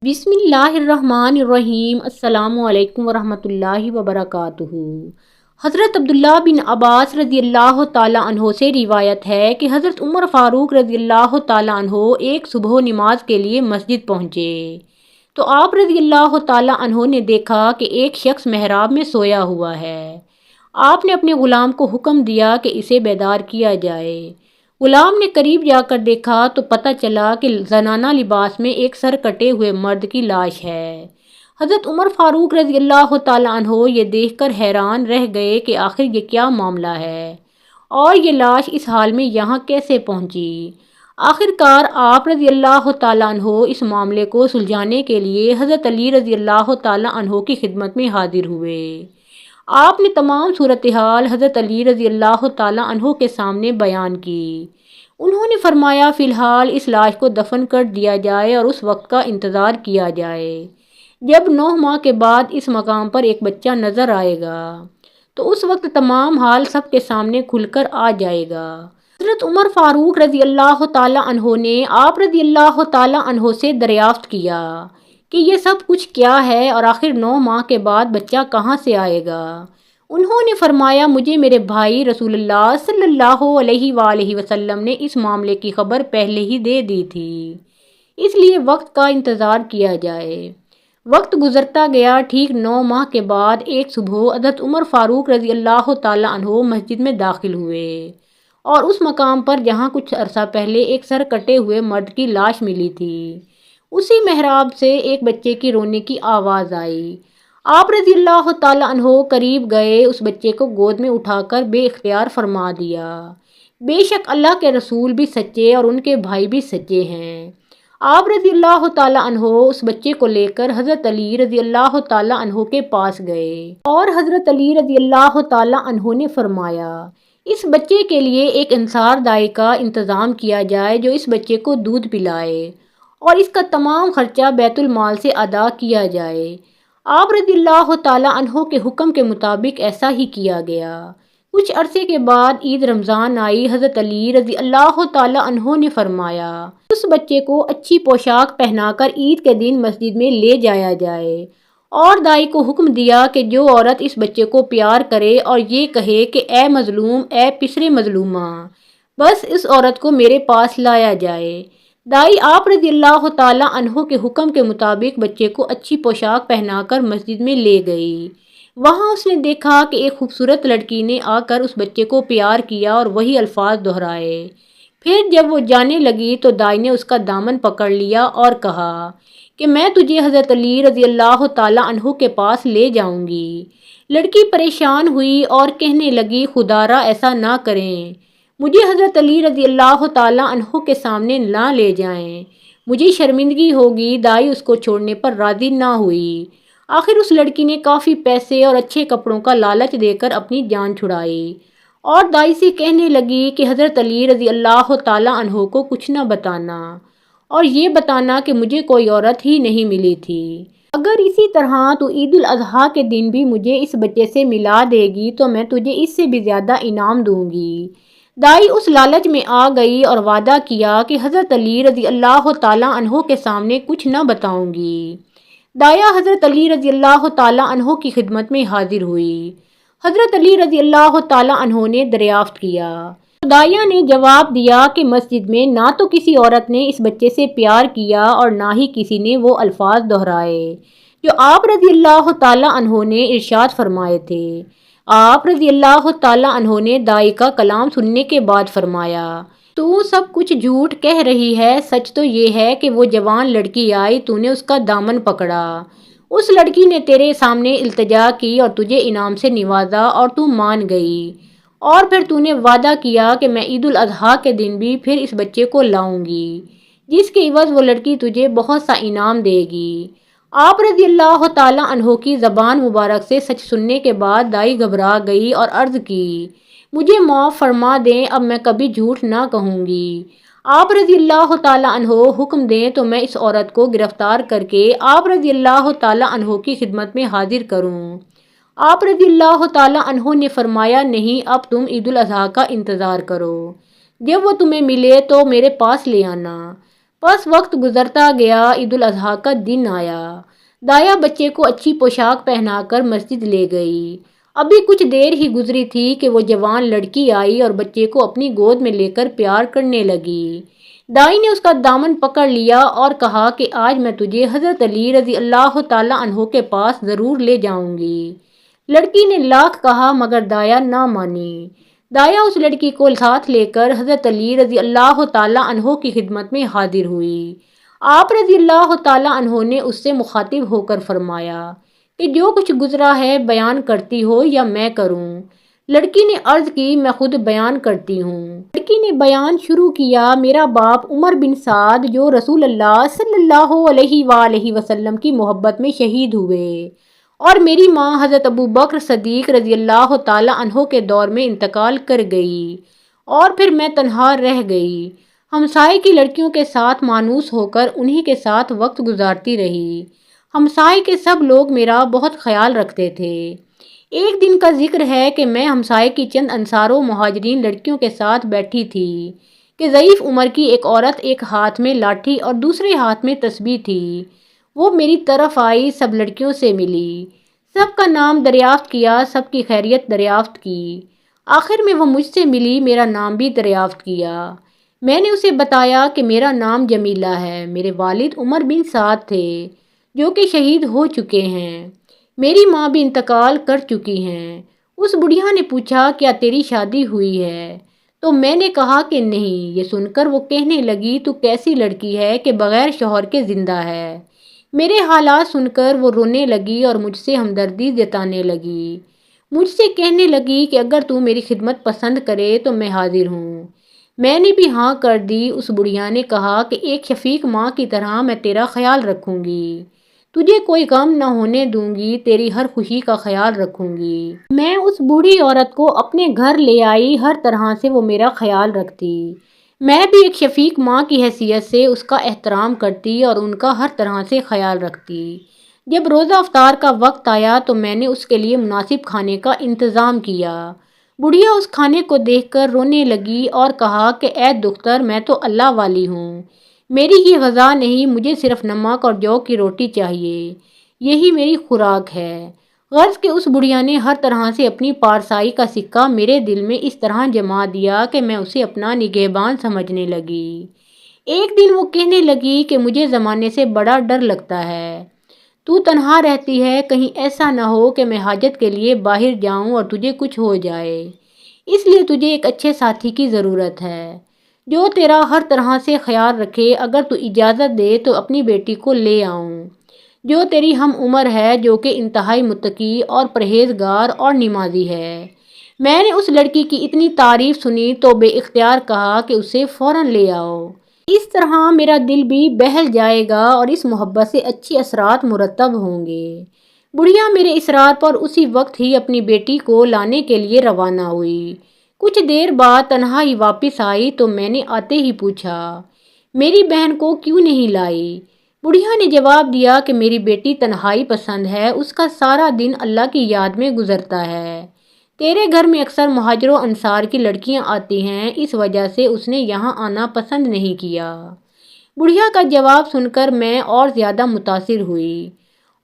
بسم اللہ الرحمن الرحیم۔ السلام علیکم ورحمۃ اللہ وبرکاتہ۔ حضرت عبداللہ بن عباس رضی اللہ تعالیٰ عنہ سے روایت ہے کہ حضرت عمر فاروق رضی اللہ تعالیٰ عنہ ایک صبح نماز کے لیے مسجد پہنچے تو آپ رضی اللہ تعالیٰ عنہ نے دیکھا کہ ایک شخص محراب میں سویا ہوا ہے۔ آپ نے اپنے غلام کو حکم دیا کہ اسے بیدار کیا جائے۔ غلام نے قریب جا کر دیکھا تو پتہ چلا کہ زنانہ لباس میں ایک سر کٹے ہوئے مرد کی لاش ہے۔ حضرت عمر فاروق رضی اللہ تعالیٰ عنہ یہ دیکھ کر حیران رہ گئے کہ آخر یہ کیا معاملہ ہے اور یہ لاش اس حال میں یہاں کیسے پہنچی۔ آخر کار آپ رضی اللہ تعالیٰ عنہ اس معاملے کو سلجھانے کے لیے حضرت علی رضی اللہ تعالیٰ عنہ کی خدمت میں حاضر ہوئے۔ آپ نے تمام صورتحال حضرت علی رضی اللہ تعالیٰ عنہ کے سامنے بیان کی۔ انہوں نے فرمایا فی الحال اس لاش کو دفن کر دیا جائے اور اس وقت کا انتظار کیا جائے جب 9 ماہ کے بعد اس مقام پر ایک بچہ نظر آئے گا تو اس وقت تمام حال سب کے سامنے کھل کر آ جائے گا۔ حضرت عمر فاروق رضی اللہ تعالیٰ عنہ نے آپ رضی اللہ تعالیٰ عنہ سے دریافت کیا کہ یہ سب کچھ کیا ہے اور آخر 9 ماہ کے بعد بچہ کہاں سے آئے گا۔ انہوں نے فرمایا مجھے میرے بھائی رسول اللہ صلی اللہ علیہ وآلہ وسلم نے اس معاملے کی خبر پہلے ہی دے دی تھی، اس لیے وقت کا انتظار کیا جائے۔ وقت گزرتا گیا۔ ٹھیک 9 ماہ کے بعد ایک صبح حضرت عمر فاروق رضی اللہ تعالیٰ عنہ مسجد میں داخل ہوئے اور اس مقام پر جہاں کچھ عرصہ پہلے ایک سر کٹے ہوئے مرد کی لاش ملی تھی اسی محراب سے ایک بچے کی رونے کی آواز آئی۔ آپ رضی اللہ تعالیٰ عنہ قریب گئے، اس بچے کو گود میں اٹھا کر بے اختیار فرما دیا بے شک اللہ کے رسول بھی سچے اور ان کے بھائی بھی سچے ہیں۔ آپ رضی اللہ تعالیٰ عنہ اس بچے کو لے کر حضرت علی رضی اللہ تعالیٰ عنہ کے پاس گئے اور حضرت علی رضی اللہ تعالیٰ عنہ نے فرمایا اس بچے کے لیے ایک انصار دائی کا انتظام کیا جائے جو اس بچے کو دودھ پلائے اور اس کا تمام خرچہ بیت المال سے ادا کیا جائے۔ آپ رضی اللہ تعالیٰ عنہ کے حکم کے مطابق ایسا ہی کیا گیا۔ کچھ عرصے کے بعد عید رمضان آئی۔ حضرت علی رضی اللہ تعالیٰ عنہ نے فرمایا اس بچے کو اچھی پوشاک پہنا کر عید کے دن مسجد میں لے جایا جائے اور دائی کو حکم دیا کہ جو عورت اس بچے کو پیار کرے اور یہ کہے کہ اے مظلوم، اے پسرے مظلومہ، بس اس عورت کو میرے پاس لایا جائے۔ دائی آپ رضی اللہ تعالیٰ عنہ کے حکم کے مطابق بچے کو اچھی پوشاک پہنا کر مسجد میں لے گئی۔ وہاں اس نے دیکھا کہ ایک خوبصورت لڑکی نے آ کر اس بچے کو پیار کیا اور وہی الفاظ دہرائے۔ پھر جب وہ جانے لگی تو دائی نے اس کا دامن پکڑ لیا اور کہا کہ میں تجھے حضرت علی رضی اللہ تعالیٰ عنہ کے پاس لے جاؤں گی۔ لڑکی پریشان ہوئی اور کہنے لگی خدارا ایسا نہ کریں، مجھے حضرت علی رضی اللہ تعالیٰ عنہ کے سامنے نہ لے جائیں، مجھے شرمندگی ہوگی۔ دائی اس کو چھوڑنے پر راضی نہ ہوئی۔ آخر اس لڑکی نے کافی پیسے اور اچھے کپڑوں کا لالچ دے کر اپنی جان چھڑائی اور دائی سے کہنے لگی کہ حضرت علی رضی اللہ تعالیٰ عنہ کو کچھ نہ بتانا اور یہ بتانا کہ مجھے کوئی عورت ہی نہیں ملی تھی۔ اگر اسی طرح تو عید الاضحیٰ کے دن بھی مجھے اس بچے سے ملا دے گی تو میں تجھے اس سے بھی زیادہ انعام دوں گی۔ دائی اس لالچ میں آ گئی اور وعدہ کیا کہ حضرت علی رضی اللہ تعالیٰ عنہ کے سامنے کچھ نہ بتاؤں گی۔ دایا حضرت علی رضی اللہ تعالیٰ عنہ کی خدمت میں حاضر ہوئی۔ حضرت علی رضی اللہ تعالیٰ عنہ نے دریافت کیا تو دایا نے جواب دیا کہ مسجد میں نہ تو کسی عورت نے اس بچے سے پیار کیا اور نہ ہی کسی نے وہ الفاظ دہرائے جو آپ رضی اللہ تعالیٰ عنہ نے ارشاد فرمائے تھے۔ آپ رضی اللہ تعالیٰ عنہ نے دائی کا کلام سننے کے بعد فرمایا تو سب کچھ جھوٹ کہہ رہی ہے، سچ تو یہ ہے کہ وہ جوان لڑکی آئی، تو نے اس کا دامن پکڑا، اس لڑکی نے تیرے سامنے التجا کی اور تجھے انعام سے نوازا اور تو مان گئی اور پھر تو نے وعدہ کیا کہ میں عید الاضحیٰ کے دن بھی پھر اس بچے کو لاؤں گی جس کے عوض وہ لڑکی تجھے بہت سا انعام دے گی۔ آپ رضی اللہ تعالیٰ عنہ کی زبان مبارک سے سچ سننے کے بعد دائی گھبرا گئی اور عرض کی مجھے معاف فرما دیں، اب میں کبھی جھوٹ نہ کہوں گی۔ آپ رضی اللہ تعالیٰ عنہ حکم دیں تو میں اس عورت کو گرفتار کر کے آپ رضی اللہ تعالیٰ عنہ کی خدمت میں حاضر کروں۔ آپ رضی اللہ تعالیٰ عنہ نے فرمایا نہیں، اب تم عید الاضحیٰ کا انتظار کرو، جب وہ تمہیں ملے تو میرے پاس لے آنا۔ بس وقت گزرتا گیا، عید الاضحیٰ کا دن آیا۔ دایا بچے کو اچھی پوشاک پہنا کر مسجد لے گئی۔ ابھی کچھ دیر ہی گزری تھی کہ وہ جوان لڑکی آئی اور بچے کو اپنی گود میں لے کر پیار کرنے لگی۔ دائی نے اس کا دامن پکڑ لیا اور کہا کہ آج میں تجھے حضرت علی رضی اللہ تعالیٰ عنہ کے پاس ضرور لے جاؤں گی۔ لڑکی نے لاکھ کہا مگر دایا نہ مانی۔ دایا اس لڑکی کو ساتھ لے کر حضرت علی رضی اللہ تعالیٰ عنہ کی خدمت میں حاضر ہوئی۔ آپ رضی اللہ تعالیٰ عنہ نے اس سے مخاطب ہو کر فرمایا کہ جو کچھ گزرا ہے بیان کرتی ہو یا میں کروں؟ لڑکی نے عرض کی میں خود بیان کرتی ہوں۔ لڑکی نے بیان شروع کیا، میرا باپ عمر بن سعد جو رسول اللہ صلی اللہ علیہ وآلہ وسلم کی محبت میں شہید ہوئے، اور میری ماں حضرت ابو بکر صدیق رضی اللہ تعالیٰ عنہ کے دور میں انتقال کر گئی، اور پھر میں تنہا رہ گئی۔ ہمسائے کی لڑکیوں کے ساتھ مانوس ہو کر انہی کے ساتھ وقت گزارتی رہی۔ ہمسائے کے سب لوگ میرا بہت خیال رکھتے تھے۔ ایک دن کا ذکر ہے کہ میں ہمسائے کی چند انصار و مہاجرین لڑکیوں کے ساتھ بیٹھی تھی کہ ضعیف عمر کی ایک عورت ایک ہاتھ میں لاٹھی اور دوسرے ہاتھ میں تسبیح تھی، وہ میری طرف آئی، سب لڑکیوں سے ملی، سب کا نام دریافت کیا، سب کی خیریت دریافت کی۔ آخر میں وہ مجھ سے ملی، میرا نام بھی دریافت کیا۔ میں نے اسے بتایا کہ میرا نام جمیلہ ہے، میرے والد عمر بن سعد تھے جو کہ شہید ہو چکے ہیں، میری ماں بھی انتقال کر چکی ہیں۔ اس بڑھیا نے پوچھا کیا تیری شادی ہوئی ہے؟ تو میں نے کہا کہ نہیں۔ یہ سن کر وہ کہنے لگی تو کیسی لڑکی ہے کہ بغیر شوہر کے زندہ ہے؟ میرے حالات سن کر وہ رونے لگی اور مجھ سے ہمدردی جتانے لگی۔ مجھ سے کہنے لگی کہ اگر تو میری خدمت پسند کرے تو میں حاضر ہوں۔ میں نے بھی ہاں کر دی۔ اس بڑھیا نے کہا کہ ایک شفیق ماں کی طرح میں تیرا خیال رکھوں گی، تجھے کوئی غم نہ ہونے دوں گی، تیری ہر خوشی کا خیال رکھوں گی۔ میں اس بوڑھی عورت کو اپنے گھر لے آئی، ہر طرح سے وہ میرا خیال رکھتی۔ میں بھی ایک شفیق ماں کی حیثیت سے اس کا احترام کرتی اور ان کا ہر طرح سے خیال رکھتی۔ جب روزہ افطار کا وقت آیا تو میں نے اس کے لیے مناسب کھانے کا انتظام کیا۔ بڑھیا اس کھانے کو دیکھ کر رونے لگی اور کہا کہ اے دختر، میں تو اللہ والی ہوں، میری یہ غذا نہیں، مجھے صرف نمک اور جو کی روٹی چاہیے، یہی میری خوراک ہے۔ غرض کہ اس بڑھیا نے ہر طرح سے اپنی پارسائی کا سکہ میرے دل میں اس طرح جما دیا کہ میں اسے اپنا نگہبان سمجھنے لگی۔ ایک دن وہ کہنے لگی کہ مجھے زمانے سے بڑا ڈر لگتا ہے، تو تنہا رہتی ہے، کہیں ایسا نہ ہو کہ میں حاجت کے لیے باہر جاؤں اور تجھے کچھ ہو جائے، اس لیے تجھے ایک اچھے ساتھی کی ضرورت ہے جو تیرا ہر طرح سے خیال رکھے۔ اگر تو اجازت دے تو اپنی بیٹی کو لے آؤں جو تیری ہم عمر ہے، جو کہ انتہائی متقی اور پرہیزگار اور نمازی ہے۔ میں نے اس لڑکی کی اتنی تعریف سنی تو بے اختیار کہا کہ اسے فوراً لے آؤ، اس طرح میرا دل بھی بہل جائے گا اور اس محبت سے اچھے اثرات مرتب ہوں گے۔ بڑھیا میرے اصرار پر اسی وقت ہی اپنی بیٹی کو لانے کے لیے روانہ ہوئی۔ کچھ دیر بعد تنہا ہی واپس آئی تو میں نے آتے ہی پوچھا میری بہن کو کیوں نہیں لائی؟ بڑھیا نے جواب دیا کہ میری بیٹی تنہائی پسند ہے، اس کا سارا دن اللہ کی یاد میں گزرتا ہے، تیرے گھر میں اکثر مہاجر و انصار کی لڑکیاں آتی ہیں، اس وجہ سے اس نے یہاں آنا پسند نہیں کیا۔ بڑھیا کا جواب سن کر میں اور زیادہ متاثر ہوئی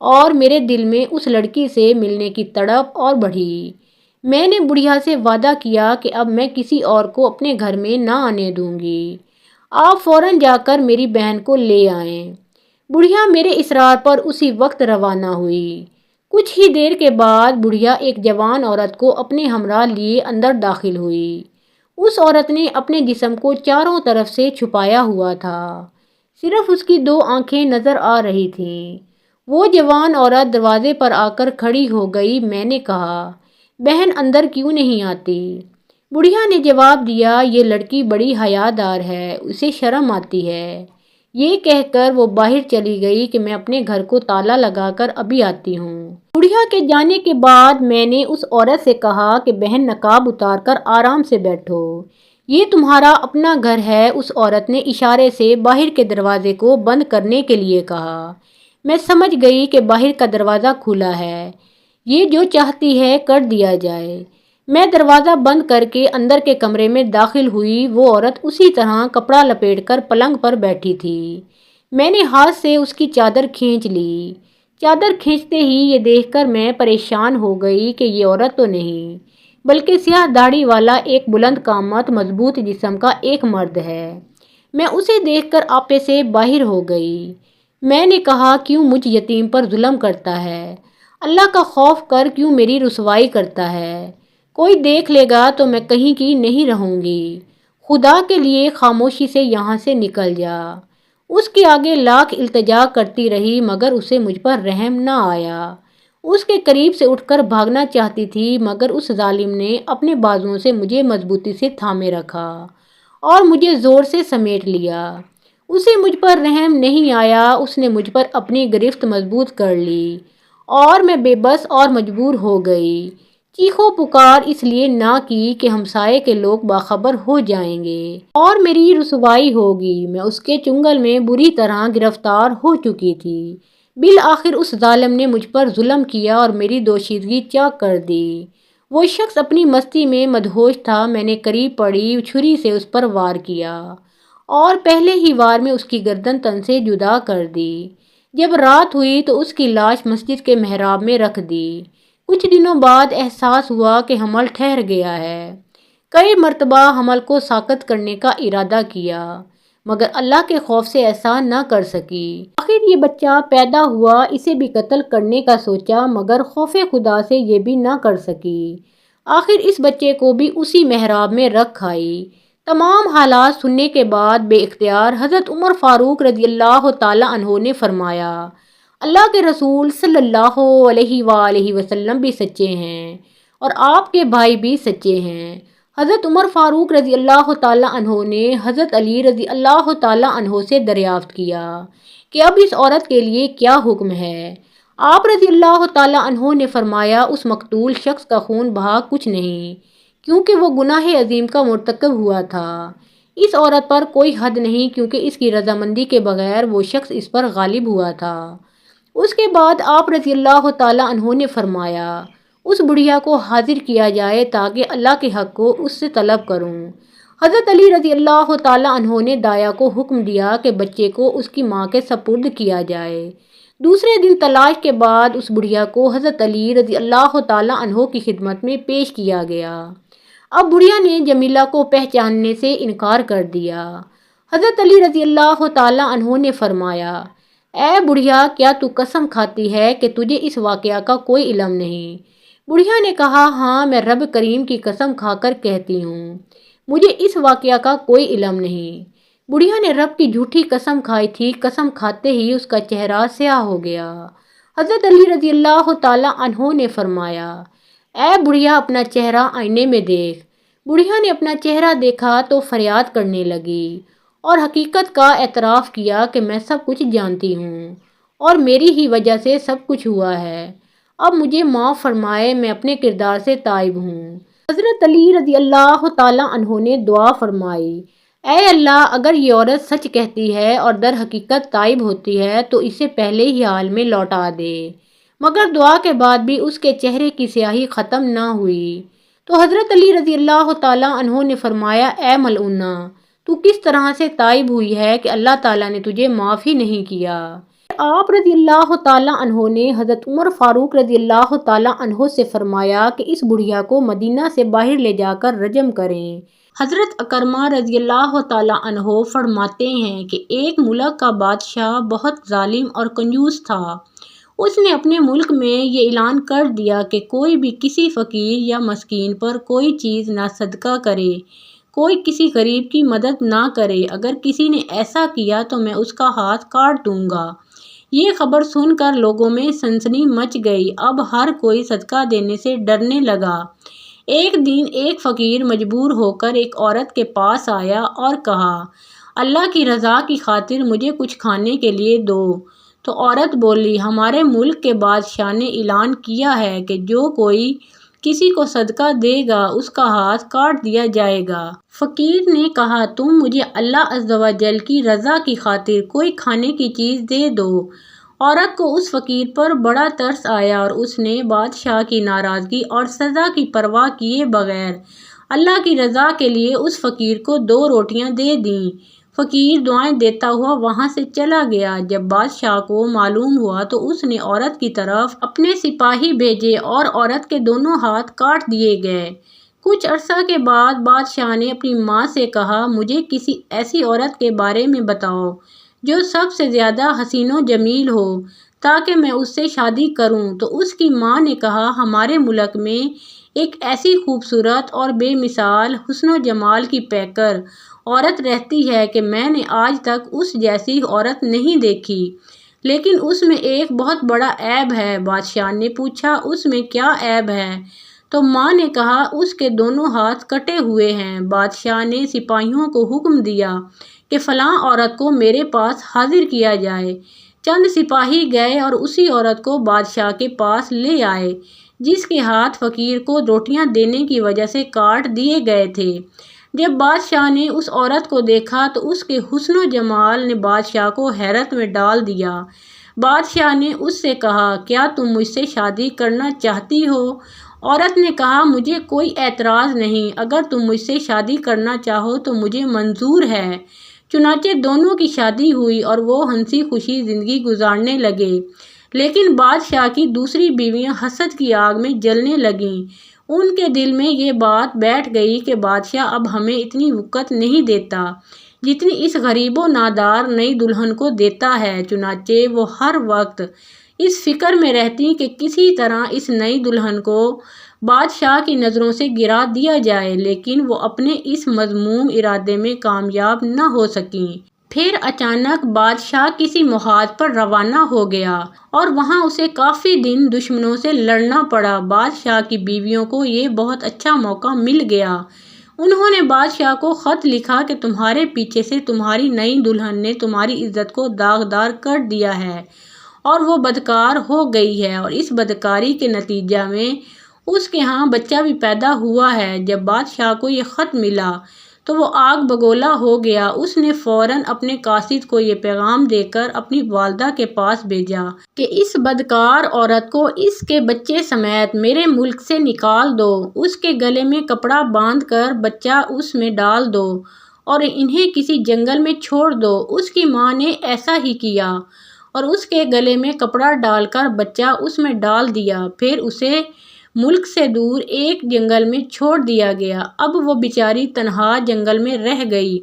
اور میرے دل میں اس لڑکی سے ملنے کی تڑپ اور بڑھی۔ میں نے بڑھیا سے وعدہ کیا کہ اب میں کسی اور کو اپنے گھر میں نہ آنے دوں گی، آپ فوراً جا کر میری بہن کو لے آئیں۔ بڑھیا میرے اصرار پر اسی وقت روانہ ہوئی۔ کچھ ہی دیر کے بعد بڑھیا ایک جوان عورت کو اپنے ہمراہ لیے اندر داخل ہوئی۔ اس عورت نے اپنے جسم کو چاروں طرف سے چھپایا ہوا تھا، صرف اس کی 2 آنکھیں نظر آ رہی تھیں۔ وہ جوان عورت دروازے پر آ کر کھڑی ہو گئی۔ میں نے کہا بہن اندر کیوں نہیں آتی؟ بڑھیا نے جواب دیا یہ لڑکی بڑی حیا دار ہے، اسے شرم آتی ہے۔ یہ کہہ کر وہ باہر چلی گئی کہ میں اپنے گھر کو تالا لگا کر ابھی آتی ہوں۔ بڑھیا کے جانے کے بعد میں نے اس عورت سے کہا کہ بہن نقاب اتار کر آرام سے بیٹھو، یہ تمہارا اپنا گھر ہے۔ اس عورت نے اشارے سے باہر کے دروازے کو بند کرنے کے لیے کہا۔ میں سمجھ گئی کہ باہر کا دروازہ کھلا ہے، یہ جو چاہتی ہے کر دیا جائے۔ میں دروازہ بند کر کے اندر کے کمرے میں داخل ہوئی۔ وہ عورت اسی طرح کپڑا لپیٹ کر پلنگ پر بیٹھی تھی۔ میں نے ہاتھ سے اس کی چادر کھینچ لی۔ چادر کھینچتے ہی یہ دیکھ کر میں پریشان ہو گئی کہ یہ عورت تو نہیں، بلکہ سیاہ داڑھی والا ایک بلند قامت مضبوط جسم کا ایک مرد ہے۔ میں اسے دیکھ کر آپے سے باہر ہو گئی۔ میں نے کہا، کیوں مجھ یتیم پر ظلم کرتا ہے؟ اللہ کا خوف کر کیوں میری رسوائی کرتا ہے؟ کوئی دیکھ لے گا تو میں کہیں کی نہیں رہوں گی۔ خدا کے لیے خاموشی سے یہاں سے نکل جا۔ اس کے آگے لاکھ التجا کرتی رہی مگر اسے مجھ پر رحم نہ آیا۔ اس کے قریب سے اٹھ کر بھاگنا چاہتی تھی مگر اس ظالم نے اپنے بازوؤں سے مجھے مضبوطی سے تھامے رکھا اور مجھے زور سے سمیٹ لیا۔ اسے مجھ پر رحم نہیں آیا۔ اس نے مجھ پر اپنی گرفت مضبوط کر لی اور میں بے بس اور مجبور ہو گئی۔ چیخو پکار اس لیے نہ کی کہ ہمسائے کے لوگ باخبر ہو جائیں گے اور میری رسوائی ہوگی۔ میں اس کے چنگل میں بری طرح گرفتار ہو چکی تھی۔ بالآخر اس ظالم نے مجھ پر ظلم کیا اور میری دوشیزگی چاک کر دی۔ وہ شخص اپنی مستی میں مدہوش تھا۔ میں نے قریب پڑی چھری سے اس پر وار کیا اور پہلے ہی وار میں اس کی گردن تن سے جدا کر دی۔ جب رات ہوئی تو اس کی لاش مسجد کے محراب میں رکھ دی۔ کچھ دنوں بعد احساس ہوا کہ حمل ٹھہر گیا ہے۔ کئی مرتبہ حمل کو ساقط کرنے کا ارادہ کیا مگر اللہ کے خوف سے ایسا نہ کر سکی۔ آخر یہ بچہ پیدا ہوا، اسے بھی قتل کرنے کا سوچا مگر خوف خدا سے یہ بھی نہ کر سکی۔ آخر اس بچے کو بھی اسی محراب میں رکھ آئی۔ تمام حالات سننے کے بعد بے اختیار حضرت عمر فاروق رضی اللہ تعالیٰ عنہ نے فرمایا، اللہ کے رسول صلی اللہ علیہ وآلہ وسلم بھی سچے ہیں اور آپ کے بھائی بھی سچے ہیں۔ حضرت عمر فاروق رضی اللہ تعالیٰ عنہ نے حضرت علی رضی اللہ تعالیٰ عنہ سے دریافت کیا کہ اب اس عورت کے لیے کیا حکم ہے؟ آپ رضی اللہ تعالیٰ عنہ نے فرمایا، اس مقتول شخص کا خون بہا کچھ نہیں کیونکہ وہ گناہ عظیم کا مرتکب ہوا تھا۔ اس عورت پر کوئی حد نہیں کیونکہ اس کی رضامندی کے بغیر وہ شخص اس پر غالب ہوا تھا۔ اس کے بعد آپ رضی اللہ تعالیٰ عنہ نے فرمایا، اس بڑھیا کو حاضر کیا جائے تاکہ اللہ کے حق کو اس سے طلب کروں۔ حضرت علی رضی اللہ تعالیٰ عنہ نے دایا کو حکم دیا کہ بچے کو اس کی ماں کے سپرد کیا جائے۔ دوسرے دن تلاش کے بعد اس بڑھیا کو حضرت علی رضی اللہ تعالیٰ عنہ کی خدمت میں پیش کیا گیا۔ اب بڑھیا نے جمیلہ کو پہچاننے سے انکار کر دیا۔ حضرت علی رضی اللہ تعالیٰ عنہ نے فرمایا، اے بڑھیا، کیا تو قسم کھاتی ہے کہ تجھے اس واقعہ کا کوئی علم نہیں؟ بڑھیا نے کہا، ہاں، میں رب کریم کی قسم کھا کر کہتی ہوں، مجھے اس واقعہ کا کوئی علم نہیں۔ بڑھیا نے رب کی جھوٹی قسم کھائی تھی۔ قسم کھاتے ہی اس کا چہرہ سیاہ ہو گیا۔ حضرت علی رضی اللہ تعالیٰ عنہ نے فرمایا، اے بڑھیا، اپنا چہرہ آئینے میں دیکھ۔ بڑھیا نے اپنا چہرہ دیکھا تو فریاد کرنے لگی اور حقیقت کا اعتراف کیا کہ میں سب کچھ جانتی ہوں اور میری ہی وجہ سے سب کچھ ہوا ہے۔ اب مجھے معاف فرمائے، میں اپنے کردار سے تائب ہوں۔ حضرت علی رضی اللہ تعالیٰ عنہ نے دعا فرمائی، اے اللہ، اگر یہ عورت سچ کہتی ہے اور در حقیقت تائب ہوتی ہے تو اسے پہلے ہی حال میں لوٹا دے۔ مگر دعا کے بعد بھی اس کے چہرے کی سیاہی ختم نہ ہوئی تو حضرت علی رضی اللہ تعالیٰ عنہ نے فرمایا، اے ملعونہ، تو کس طرح سے تائب ہوئی ہے کہ اللہ تعالیٰ نے تجھے معاف ہی نہیں کیا؟ آپ رضی اللہ تعالیٰ عنہ نے حضرت عمر فاروق رضی اللہ تعالیٰ عنہ سے فرمایا کہ اس بڑھیا کو مدینہ سے باہر لے جا کر رجم کریں۔ حضرت اکرمہ رضی اللہ تعالیٰ عنہ فرماتے ہیں کہ ایک ملک کا بادشاہ بہت ظالم اور کنجوس تھا۔ اس نے اپنے ملک میں یہ اعلان کر دیا کہ کوئی بھی کسی فقیر یا مسکین پر کوئی چیز نہ صدقہ کرے، کوئی کسی غریب کی مدد نہ کرے۔ اگر کسی نے ایسا کیا تو میں اس کا ہاتھ کاٹ دوں گا۔ یہ خبر سن کر لوگوں میں سنسنی مچ گئی۔ اب ہر کوئی صدقہ دینے سے ڈرنے لگا۔ ایک دن ایک فقیر مجبور ہو کر ایک عورت کے پاس آیا اور کہا، اللہ کی رضا کی خاطر مجھے کچھ کھانے کے لیے دو۔ تو عورت بولی، ہمارے ملک کے بادشاہ نے اعلان کیا ہے کہ جو کوئی کسی کو صدقہ دے گا اس کا ہاتھ کاٹ دیا جائے گا۔ فقیر نے کہا، تم مجھے اللہ عز و جل کی رضا کی خاطر کوئی کھانے کی چیز دے دو۔ عورت کو اس فقیر پر بڑا ترس آیا اور اس نے بادشاہ کی ناراضگی اور سزا کی پرواہ کیے بغیر اللہ کی رضا کے لیے اس فقیر کو 2 روٹیاں دے دیں۔ فقیر دعائیں دیتا ہوا وہاں سے چلا گیا۔ جب بادشاہ کو معلوم ہوا تو اس نے عورت کی طرف اپنے سپاہی بھیجے اور عورت کے دونوں ہاتھ کاٹ دیے گئے۔ کچھ عرصہ کے بعد بادشاہ نے اپنی ماں سے کہا، مجھے کسی ایسی عورت کے بارے میں بتاؤ جو سب سے زیادہ حسین و جمیل ہو تاکہ میں اس سے شادی کروں۔ تو اس کی ماں نے کہا، ہمارے ملک میں ایک ایسی خوبصورت اور بے مثال حسن و جمال کی پیکر عورت رہتی ہے کہ میں نے آج تک اس جیسی عورت نہیں دیکھی، لیکن اس میں ایک بہت بڑا عیب ہے۔ بادشاہ نے پوچھا، اس میں کیا عیب ہے؟ تو ماں نے کہا، اس کے دونوں ہاتھ کٹے ہوئے ہیں۔ بادشاہ نے سپاہیوں کو حکم دیا کہ فلاں عورت کو میرے پاس حاضر کیا جائے۔ چند سپاہی گئے اور اسی عورت کو بادشاہ کے پاس لے آئے جس کے ہاتھ فقیر کو روٹیاں دینے کی وجہ سے کاٹ دیے گئے تھے۔ جب بادشاہ نے اس عورت کو دیکھا تو اس کے حسن و جمال نے بادشاہ کو حیرت میں ڈال دیا۔ بادشاہ نے اس سے کہا، کیا تم مجھ سے شادی کرنا چاہتی ہو؟ عورت نے کہا، مجھے کوئی اعتراض نہیں، اگر تم مجھ سے شادی کرنا چاہو تو مجھے منظور ہے۔ چنانچہ دونوں کی شادی ہوئی اور وہ ہنسی خوشی زندگی گزارنے لگے۔ لیکن بادشاہ کی دوسری بیویاں حسد کی آگ میں جلنے لگیں۔ ان کے دل میں یہ بات بیٹھ گئی کہ بادشاہ اب ہمیں اتنی وقت نہیں دیتا جتنی اس غریب و نادار نئی دلہن کو دیتا ہے۔ چنانچہ وہ ہر وقت اس فکر میں رہتی کہ کسی طرح اس نئی دلہن کو بادشاہ کی نظروں سے گرا دیا جائے، لیکن وہ اپنے اس مذموم ارادے میں کامیاب نہ ہو سکیں۔ پھر اچانک بادشاہ کسی محاذ پر روانہ ہو گیا اور وہاں اسے کافی دن دشمنوں سے لڑنا پڑا۔ بادشاہ کی بیویوں کو یہ بہت اچھا موقع مل گیا۔ انہوں نے بادشاہ کو خط لکھا کہ تمہارے پیچھے سے تمہاری نئی دلہن نے تمہاری عزت کو داغدار کر دیا ہے اور وہ بدکار ہو گئی ہے، اور اس بدکاری کے نتیجہ میں اس کے ہاں بچہ بھی پیدا ہوا ہے۔ جب بادشاہ کو یہ خط ملا تو وہ آگ بگولا ہو گیا۔ اس نے فوراً اپنے قاصد کو یہ پیغام دے کر اپنی والدہ کے پاس بھیجا کہ اس بدکار عورت کو اس کے بچے سمیت میرے ملک سے نکال دو، اس کے گلے میں کپڑا باندھ کر بچہ اس میں ڈال دو اور انہیں کسی جنگل میں چھوڑ دو۔ اس کی ماں نے ایسا ہی کیا اور اس کے گلے میں کپڑا ڈال کر بچہ اس میں ڈال دیا، پھر اسے ملک سے دور ایک جنگل میں چھوڑ دیا گیا۔ اب وہ بیچاری تنہا جنگل میں رہ گئی،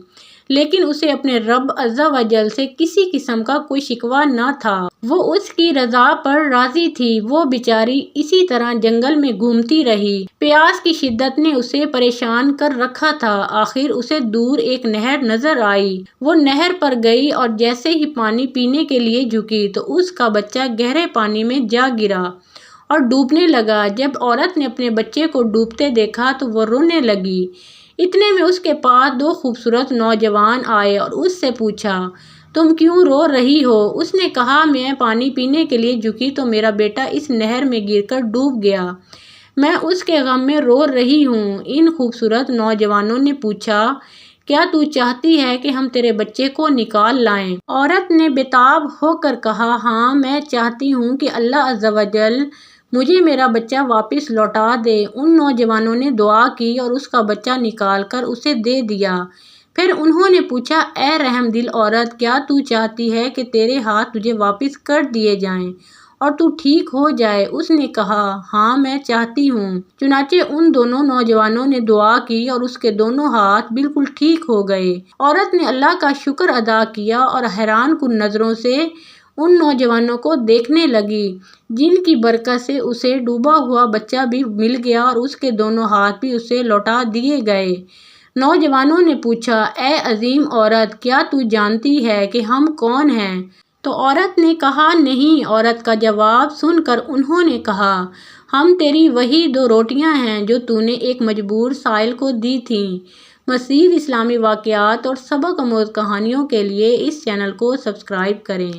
لیکن اسے اپنے رب عز و جل سے کسی قسم کا کوئی شکوہ نہ تھا، وہ اس کی رضا پر راضی تھی۔ وہ بیچاری اسی طرح جنگل میں گھومتی رہی، پیاس کی شدت نے اسے پریشان کر رکھا تھا۔ آخر اسے دور ایک نہر نظر آئی، وہ نہر پر گئی اور جیسے ہی پانی پینے کے لیے جھکی تو اس کا بچہ گہرے پانی میں جا گرا اور ڈوبنے لگا۔ جب عورت نے اپنے بچے کو ڈوبتے دیکھا تو وہ رونے لگی۔ اتنے میں اس کے پاس 2 خوبصورت نوجوان آئے اور اس سے پوچھا، تم کیوں رو رہی ہو؟ اس نے کہا، میں پانی پینے کے لیے جھکی تو میرا بیٹا اس نہر میں گر کر ڈوب گیا، میں اس کے غم میں رو رہی ہوں۔ ان خوبصورت نوجوانوں نے پوچھا، کیا تو چاہتی ہے کہ ہم تیرے بچے کو نکال لائیں؟ عورت نے بےتاب ہو کر کہا، ہاں، میں چاہتی ہوں کہ اللہ عز و جل مجھے میرا بچہ واپس لوٹا دے۔ ان نوجوانوں نے دعا کی اور اس کا بچہ نکال کر اسے دے دیا۔ پھر انہوں نے پوچھا، اے رحم دل عورت، کیا تو چاہتی ہے کہ تیرے ہاتھ تجھے واپس کر دیے جائیں اور تو ٹھیک ہو جائے؟ اس نے کہا، ہاں، میں چاہتی ہوں۔ چنانچہ ان دونوں نوجوانوں نے دعا کی اور اس کے دونوں ہاتھ بالکل ٹھیک ہو گئے۔ عورت نے اللہ کا شکر ادا کیا اور حیران کن نظروں سے ان نوجوانوں کو دیکھنے لگی، جن کی برکت سے اسے ڈوبا ہوا بچہ بھی مل گیا اور اس کے دونوں ہاتھ بھی اسے لوٹا دیے گئے۔ نوجوانوں نے پوچھا، اے عظیم عورت، کیا تو جانتی ہے کہ ہم کون ہیں؟ تو عورت نے کہا، نہیں۔ عورت کا جواب سن کر انہوں نے کہا، ہم تیری وہی 2 روٹیاں ہیں جو تو نے ایک مجبور سائل کو دی تھیں۔ مزید اسلامی واقعات اور سبق آموز کہانیوں کے لیے اس چینل کو سبسکرائب کریں۔